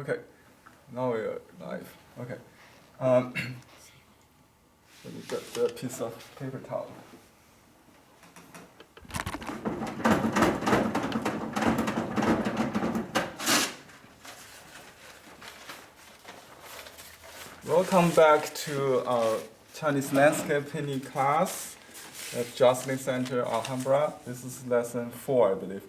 Okay, now we're live. Okay. Let me get the piece of paper towel. Welcome back to our Chinese landscape painting class at Jocelyn Center, Alhambra. This is lesson 4, I believe.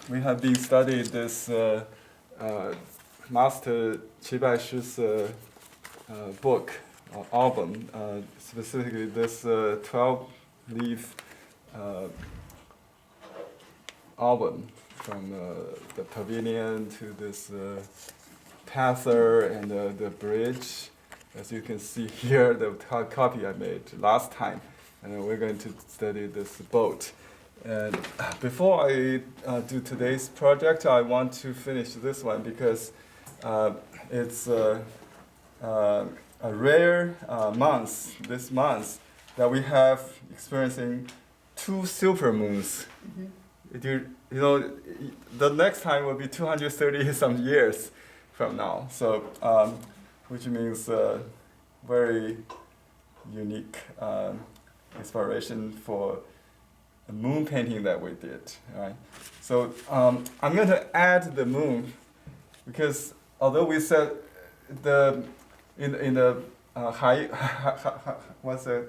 We have been studying this Master Qi Baishi's book or album, specifically this 12-leaf album from the pavilion to this pather and the bridge. As you can see here, the copy I made last time, and we're going to study this boat. And before I do today's project, I want to finish this one because it's a rare month, this month, that we have experiencing 2 supermoons. You know, the next time will be 230 some years from now. So, which means very unique inspiration for a moon painting that we did. Right? So I'm going to add the moon because although we said in the what's a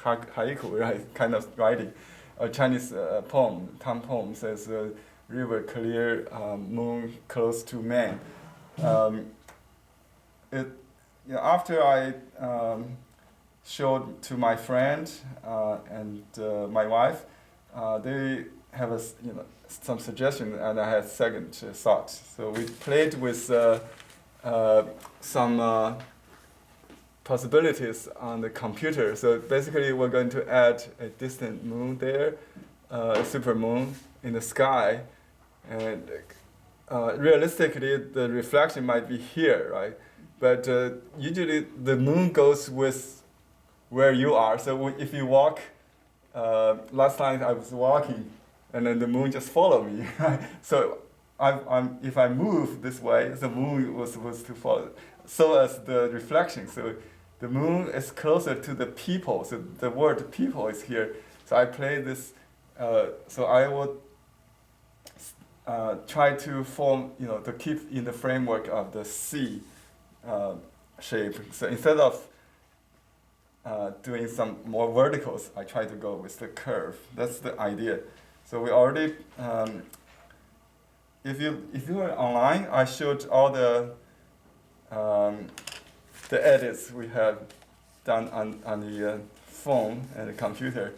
haiku, right? Kind of writing, a Chinese poem, Tang poem says river clear, moon close to man. After I showed to my friend and my wife, they have some suggestion, and I had second thought. So we played with some possibilities on the computer. So basically, we're going to add a distant moon there, a super moon in the sky, and realistically, the reflection might be here, right? But usually, the moon goes with where you are. So if you walk, last night I was walking, and then the moon just followed me. So if I move this way, the moon was supposed to follow. So as the reflection. So the moon is closer to the people. So the word people is here. So I play this. So I would try to form, to keep in the framework of the C shape. So instead of doing some more verticals, I try to go with the curve. That's the idea. So we already, if you are online, I showed all the edits we have done on the phone and the computer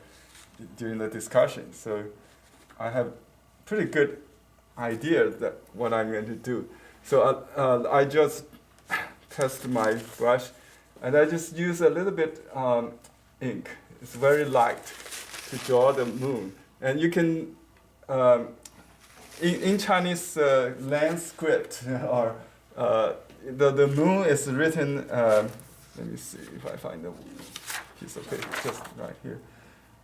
during the discussion. So I have pretty good idea that what I'm going to do. So I just test my brush, and I just use a little bit ink. It's very light to draw the moon. And you can, in Chinese land script, or the moon is written, let me see if I find the piece of paper just right here.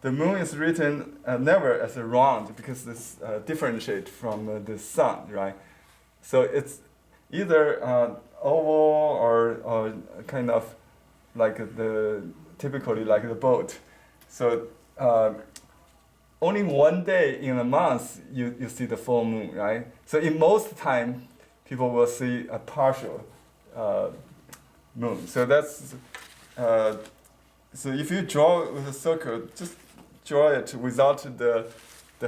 The moon is written never as a round because it's differentiate from the sun, right? So it's either oval or kind of like typically like the boat. So only one day in a month you see the full moon, right? So in most time, people will see a partial moon. So that's so if you draw with a circle, just draw it without the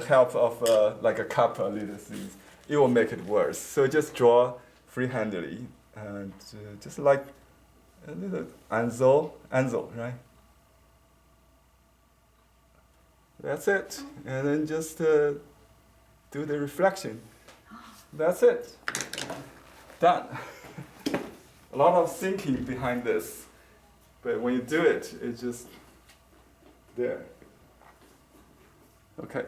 help of like a cup or little things. It will make it worse. So just draw freehandedly and just like a little anzo, right? That's it. And then just do the reflection. That's it. Done. A lot of thinking behind this, but when you do it, it's just there. Okay.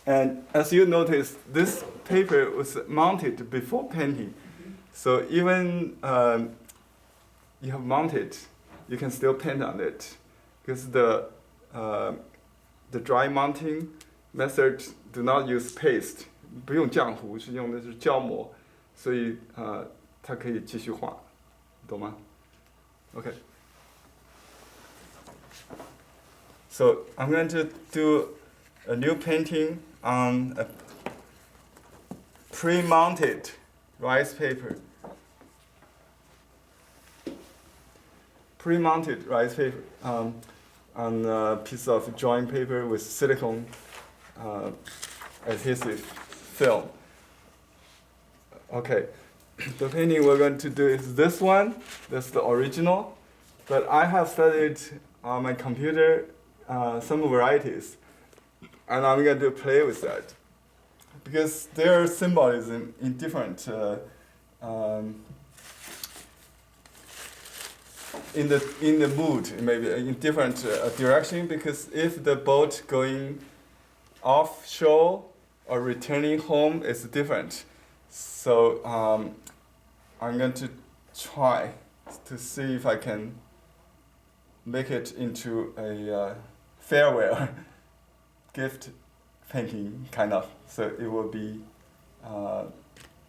And as you notice, this paper was mounted before painting. So even you have mounted, you can still paint on it. Because the dry mounting method do not use paste, 不用浆糊，是用的是胶膜。所以他可以继续画，懂吗 ？Okay. So I'm going to do a new painting on a pre-mounted rice paper. Pre-mounted rice paper on a piece of drawing paper with silicone adhesive film. Okay, the painting we're going to do is this one. That's the original. But I have studied on my computer some varieties, and I'm going to play with that. Because there are symbolism in different in the mood, maybe in different direction. Because if the boat going offshore or returning home is different, so I'm going to try to see if I can make it into a farewell gift painting, kind of. So it will be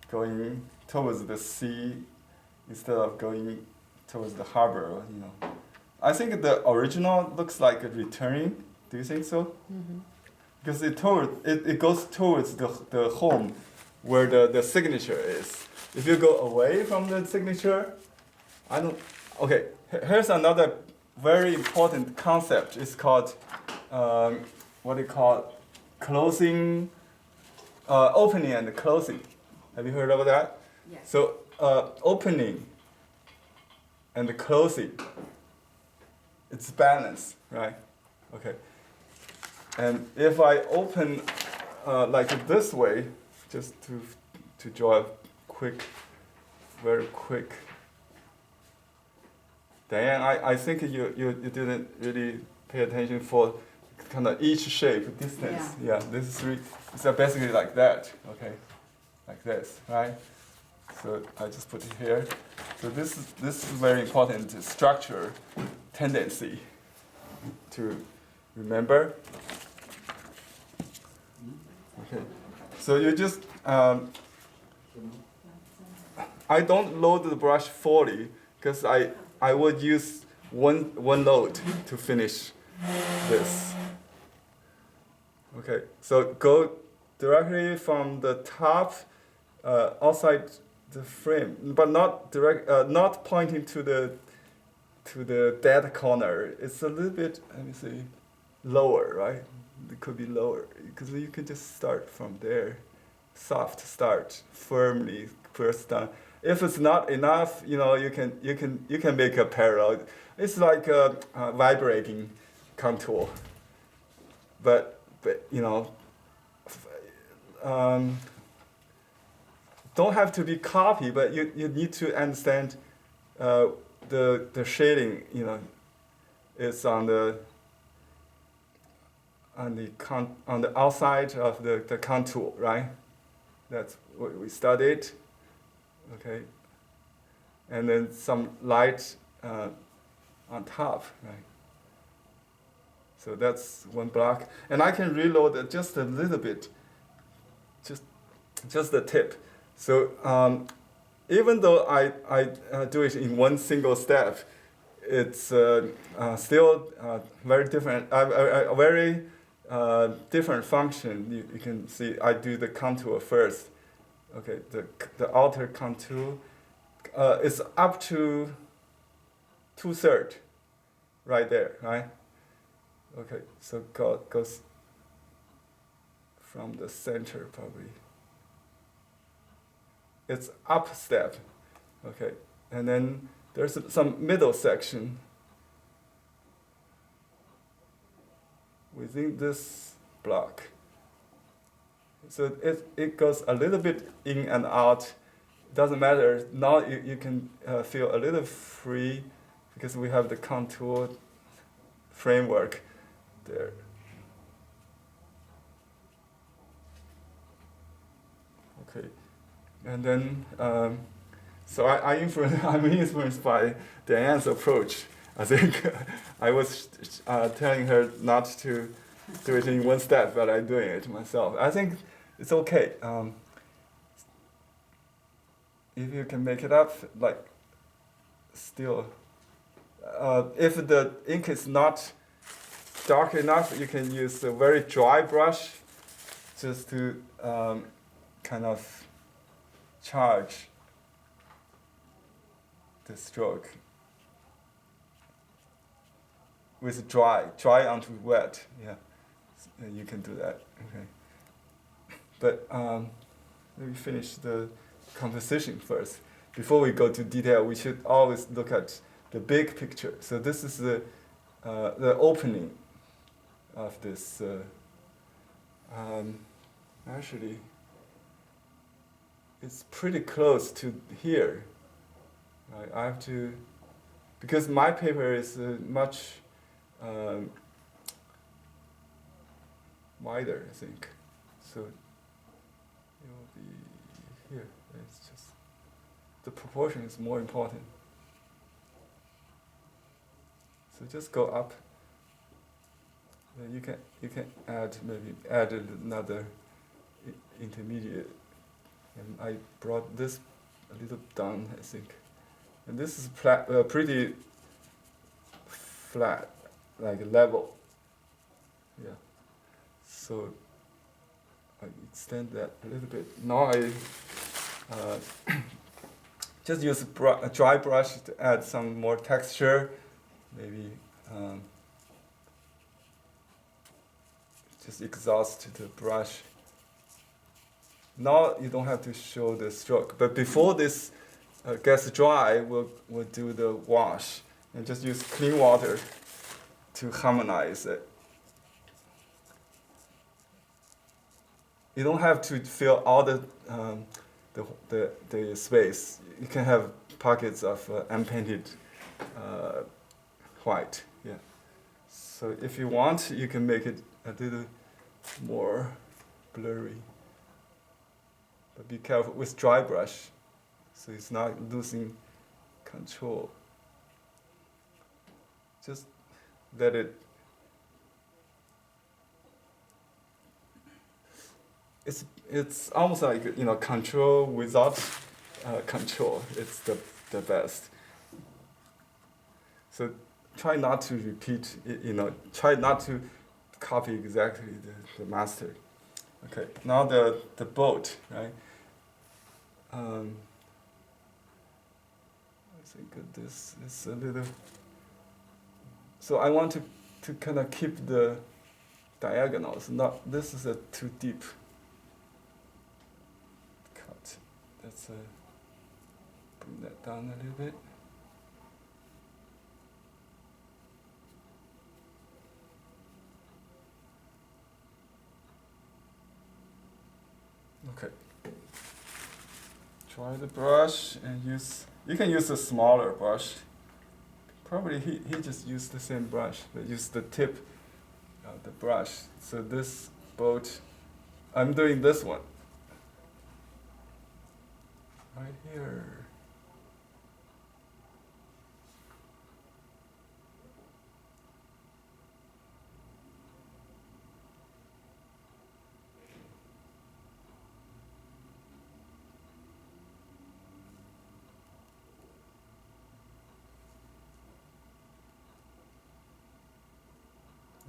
going towards the sea instead of going towards the harbor, you know. I think the original looks like a returning. Do you think so? Mm-hmm. Because it goes towards the home where the signature is. If you go away from the signature, okay, here's another very important concept. It's called, what do you call it? Closing, opening and closing. Have you heard of that? Yes. So opening and closing, it's balance, right? Okay. And if I open like this way, just to draw a very quick. Diane, I think you didn't really pay attention for kind of each shape, distance. Yeah, this is it's basically like that, okay? Like this, right? So I just put it here. So this is very important structure tendency to remember. Okay, so you just, I don't load the brush fully because I would use one load to finish this. Okay, so go directly from the top outside the frame, but not pointing to the dead corner. It's a little bit, let me see, lower, right? It could be lower because you can just start from there, soft start, firmly press down. If it's not enough, you know, you can make a parallel. It's like a vibrating contour, but you know, don't have to be copy, but you need to understand the shading. You know, it's on the outside of the contour, right? That's what we studied. Okay, and then some light on top, right? So that's one block, and I can reload it just a little bit, just the tip. So even though I do it in one single step, it's still very different. A very different function. You can see I do the contour first. Okay, the outer contour is up to 2/3, right there, right? Okay, so goes from the center probably. It's up step, okay, and then there's some middle section within this block. So it goes a little bit in and out. Doesn't matter. Now you can feel a little free because we have the contour framework there. Okay, and then so I'm influenced by Diane's approach. I think I was telling her not to do it in one step, but I'm doing it myself. I think it's okay. if you can make it up, like still, if the ink is not dark enough, you can use a very dry brush just to kind of charge the stroke with dry onto wet. Yeah, you can do that. Okay, but let me finish the composition first. Before we go to detail, we should always look at the big picture. So this is the opening of this. Actually, it's pretty close to here. Right? I have to, because my paper is much wider, I think. So it will be here. It's just the proportion is more important. So just go up. Then you can add another intermediate. And I brought this a little down, I think. And this is pretty flat, like level. Yeah. So I extend that a little bit. Now I just use a dry brush to add some more texture. Maybe just exhaust the brush. Now you don't have to show the stroke, but before this gets dry, we'll do the wash and just use clean water to harmonize it. You don't have to fill all the space. You can have pockets of unpainted white. Yeah. So if you want, you can make it a little more blurry. But be careful with dry brush, so it's not losing control. Just let it. It's almost like control without control. It's the best. So try not to repeat. Try not to copy exactly the master. Okay. Now the boat, right? I think this is a little. So I want to kind of keep the diagonals. This is a too deep cut. Let's bring that down a little bit. Okay. Try the brush and you can use a smaller brush. Probably he just used the same brush, but use the tip of the brush. So this boat, I'm doing this one. Right here.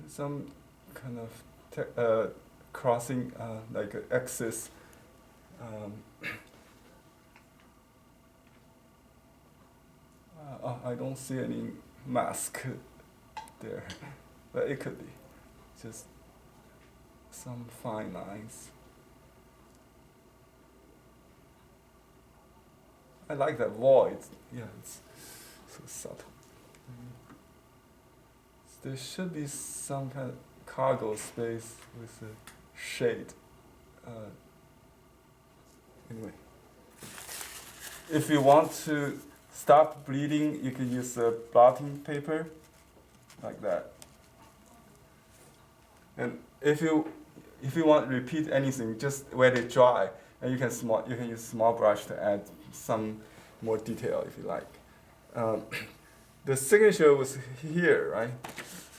Some kind of crossing, like an axis. I don't see any mask there, but it could be just some fine lines. I like that void. Yeah, it's so subtle. There should be some kind of cargo space with a shade. Anyway, if you want to stop bleeding, you can use a blotting paper, like that. And if you want to repeat anything, just let it dry, and you can use small brush to add some more detail if you like. The signature was here, right?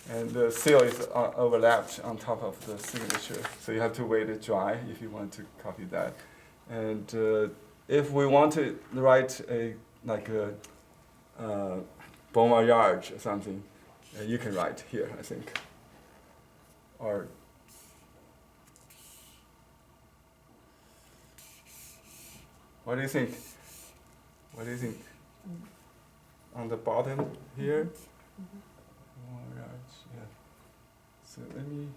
And the seal is overlapped on top of the signature. So you have to wait it dry if you want to copy that. And if we want to write a bon voyage or something, you can write here, I think. Or what do you think? What do you think? On the bottom here? Bon voyage, yeah. So let me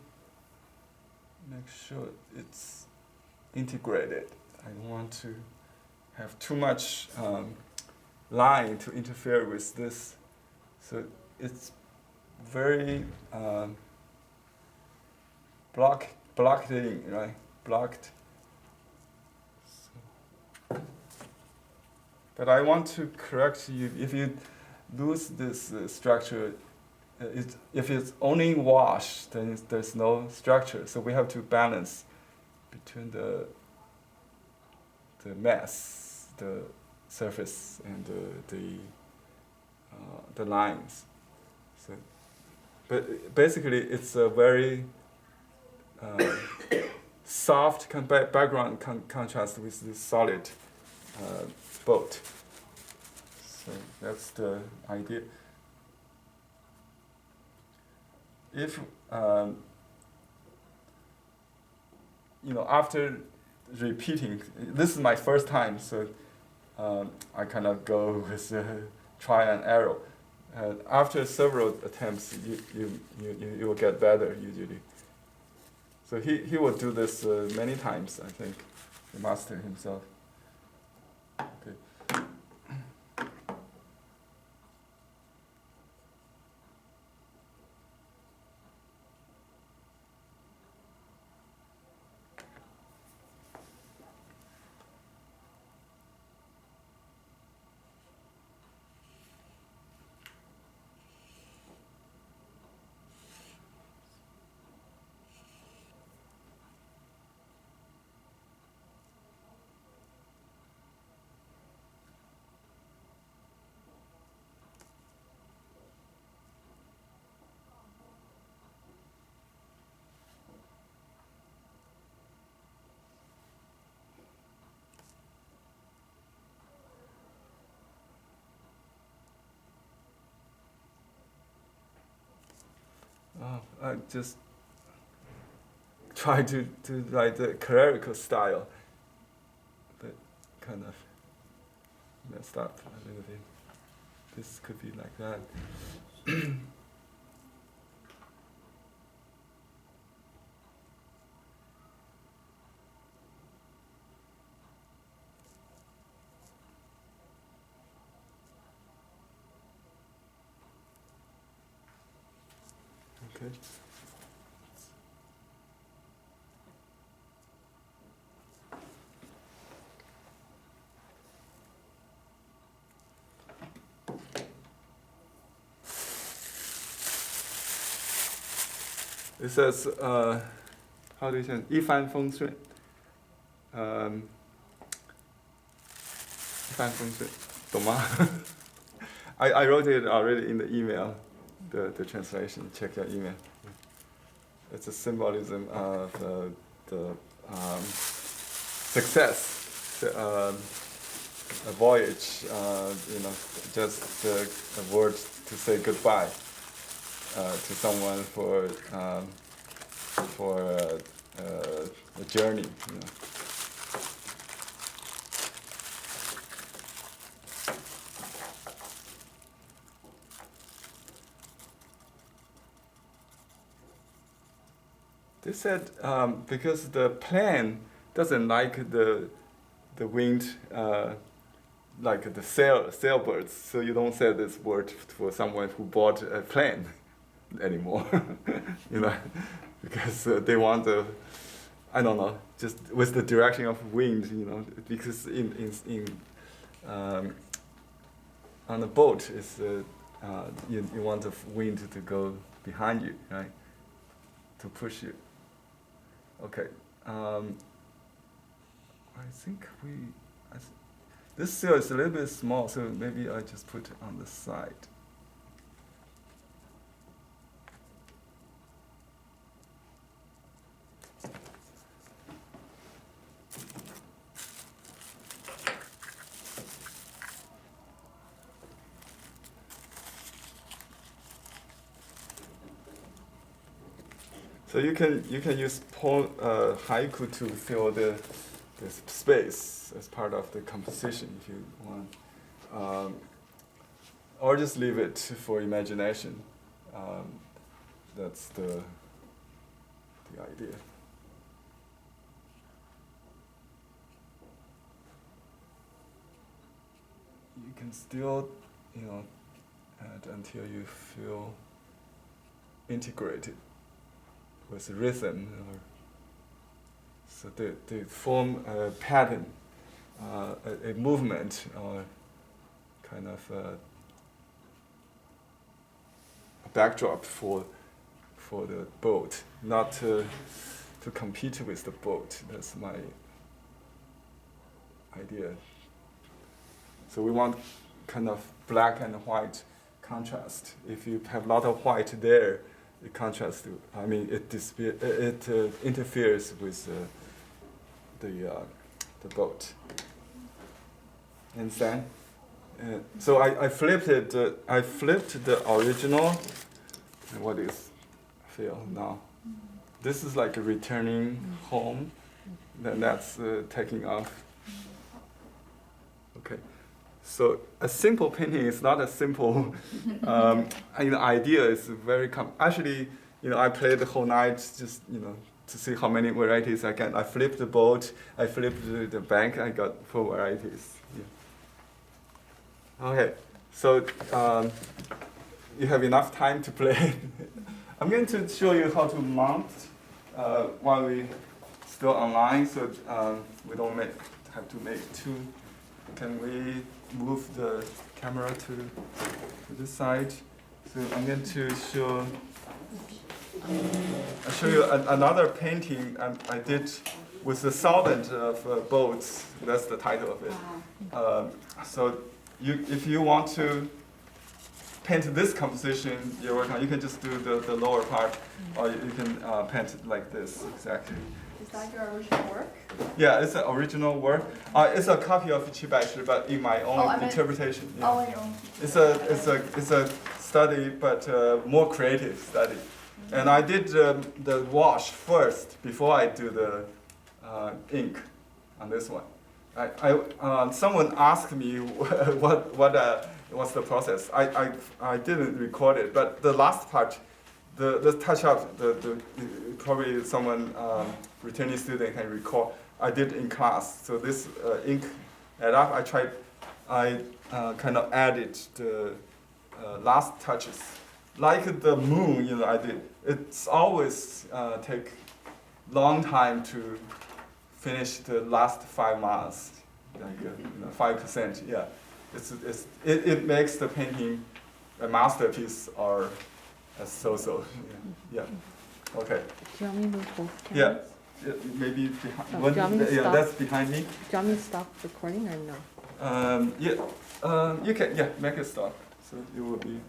make sure it's integrated. I don't want to have too much line to interfere with this. So it's very blocked in, right? Blocked. So. But I want to correct you. If you lose this structure, if it's only wash, then there's no structure. So we have to balance between the mass, the surface, and the lines. So, but basically, it's a very soft background contrast with the solid boat. So that's the idea. If after repeating, this is my first time, so I kind of go with try and error. After several attempts, you will get better usually. So he will do this many times, I think, the master himself. Okay. I just try to write the clerical style, but kind of messed up a little bit. This could be like that. Okay. It says, how do you say, 一帆风顺. 一帆风顺, 懂吗? I wrote it already in the email, the translation. Check your email. It's a symbolism of the success, a voyage. Just a word to say goodbye to someone for a journey. They said because the plane doesn't like the wind, like the sailbirds, so you don't say this word for someone who bought a plane anymore, because they want the, I don't know, just with the direction of wind, because on a boat is you want the wind to go behind you, right, to push you. Okay, I think this seal is a little bit small, so maybe I just put it on the side. So you can use haiku to fill the space as part of the composition if you want, or just leave it for imagination. That's the idea. You can still, add until you feel integrated with rhythm, so they form a pattern, a movement, or kind of a backdrop for the boat, not to compete with the boat. That's my idea. So we want kind of black and white contrast. If you have a lot of white there, it contrasts to, it interferes with the boat. Understand? So I flipped it. I flipped the original. And what is feel now? This is like a returning home. Then that's taking off. Okay. So a simple painting is not a simple. Idea is very actually, I played the whole night just to see how many varieties I can. I flipped the boat. I flipped the bank. I got 4 varieties. Yeah. Okay. So you have enough time to play. I'm going to show you how to mount while we still online, so we don't have to make 2. Can we move the camera to this side? So I'm going to I'll show you another painting I did with the solvent of boats. That's the title of it. So if you want to paint this composition you're working on, you can just do the lower part, or you can paint it like this, exactly. Is that your original work? Yeah, it's an original work. It's a copy of Qi Baishi, but in my own interpretation. Yeah. Oh, your own. It's a study, but more creative study. And I did the wash first before I do the ink on this one. Someone asked me what's the process. I didn't record it, but the last part, the touch up, probably someone returning student can recall. I did in class. So this ink add up. I kind of added the last touches, like the moon. I did. It's always take long time to finish the last 5 miles, like 5%. Yeah, it makes the painting a masterpiece or a so-so. Yeah. Okay. Do you want me to move both cameras? Yeah. Maybe behind. Oh, do you want me to stop? That's behind me. Do you want me to stop recording or no? You can. Yeah, make it stop. So it will be.